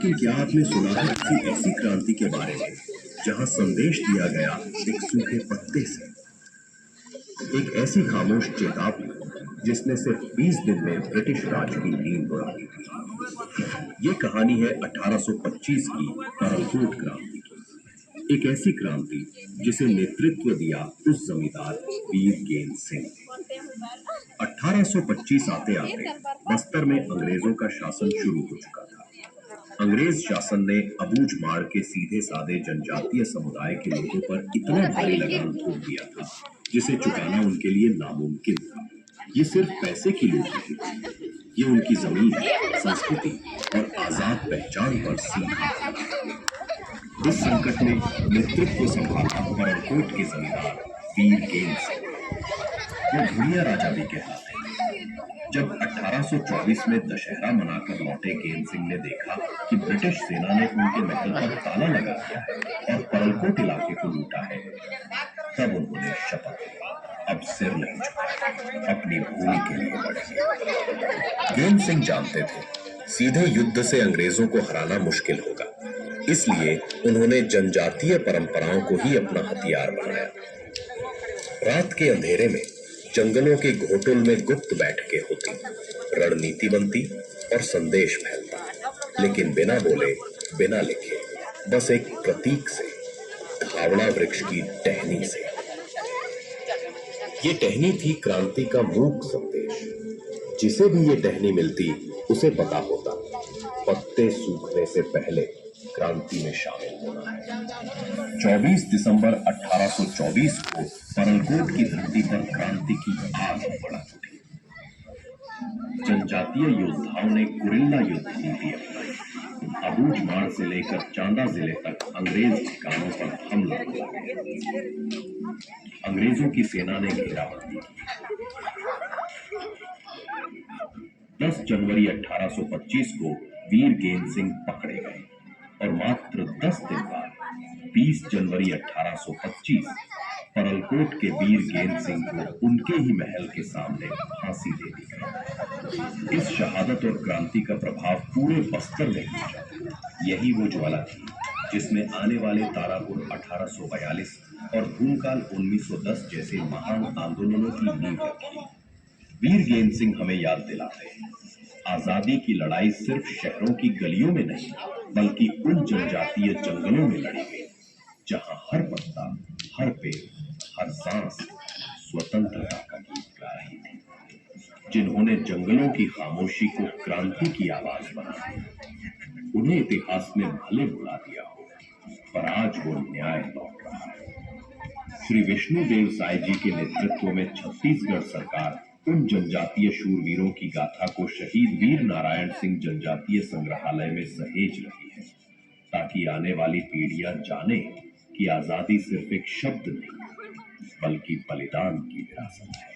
लेकिन क्या आपने सुना है किसी ऐसी क्रांति के बारे में जहां संदेश दिया गया एक सूखे पत्ते से? एक ऐसी खामोश चेतावनी जिसने सिर्फ 20 दिन में ब्रिटिश राज की नींद उड़ा दी थी। ये कहानी है 1825 की परलकोट क्रांति की। एक ऐसी क्रांति जिसे नेतृत्व दिया उस जमींदार वीर गेंद सिंह ने। 1825 आते आते बस्तर में अंग्रेजों का शासन शुरू हो चुका था। अंग्रेज शासन ने अबूझ माड़ के सीधे साधे जनजातीय समुदाय के लोगों पर इतना भारी लगान थोप दिया था जिसे चुकाना उनके लिए नामुमकिन था। ये सिर्फ पैसे की लूट नहीं थी, ये उनकी जमीन, संस्कृति और आजाद पहचान पर सीधा था। इस संकट में नेतृत्व संभाला परलकोट के जमींदार वीर गेंद सिंह। वो भुड़िया राजा भी कहलाते थे। जब 1824 में दशहरा मनाकर लौटे गेंद सिंह ने देखा कि ब्रिटिश सेना ने उनके महल पर ताला लगा दिया है और परलकोट इलाके को लूटा है, तब उन्होंने शपथ ली, अब सिर नहीं झुकाएंगे, अपनी भूमि के लिए लड़ेंगे। गेंद सिंह जानते थे सीधे युद्ध से अंग्रेजों को हराना मुश्किल होगा, इसलिए उन्होंने जनजातीय परंपराओं को ही अपना हथियार बनाया। रात के अंधेरे में जंगलों के घोटुल में गुप्त बैठकें होती, रणनीति बनती और संदेश फैलता, लेकिन बिना बोले बिना लिखे, बस एक प्रतीक से, धावड़ा वृक्ष की टहनी से। ये टहनी थी क्रांति का मूक संदेश। जिसे भी ये टहनी मिलती उसे पता होता पत्ते सूखने से पहले क्रांति में शामिल होना है। 24 दिसंबर 1824 को परलकोट की धरती पर क्रांति की आग भड़क उठी। जनजातीय योद्धाओं ने गुरिल्ला युद्ध नीति अपनाई। अबूझ माड़ से लेकर चांदा जिले तक अंग्रेज ठिकानों पर हमला किया। अंग्रेजों की सेना ने घेराबंदी की। 10 जनवरी 1825 को वीर गेंद सिंह पकड़े गए और मात्र 10 दिन बाद 20 जनवरी 1825 परलकोट के वीर गेंद सिंह को उनके ही महल के सामने फांसी दे दी गई। इस शहादत और क्रांति का प्रभाव पूरे बस्तर में पहुंचा। यही वो ज्वाला थी जिसमें आने वाले तारापुर 1842 और भूमकाल 1910 जैसे महान आंदोलनों की नींव रखी। वीर गेंद सिंह हमें याद दिलाते हैं, आजादी की लड़ाई सिर्फ शहरों की गलियों में नहीं, बल्कि उन जनजातीय जंगलों में लड़ी गई जहां हर पत्ता, हर पेड़, हर सांस स्वतंत्रता का गीत गा रही थी। जिन्होंने जंगलों की खामोशी को क्रांति की आवाज बना दिया, उन्हें इतिहास ने भले भुला दिया हो, पर आज वो न्याय लौट रहा है। श्री विष्णुदेव साय जी के नेतृत्व में छत्तीसगढ़ सरकार उन जनजातीय शूरवीरों की गाथा को शहीद वीर नारायण सिंह जनजातीय संग्रहालय में सहेज रही है, ताकि आने वाली पीढ़ियां जाने कि आजादी सिर्फ एक शब्द नहीं, बल्कि बलिदान की विरासत है।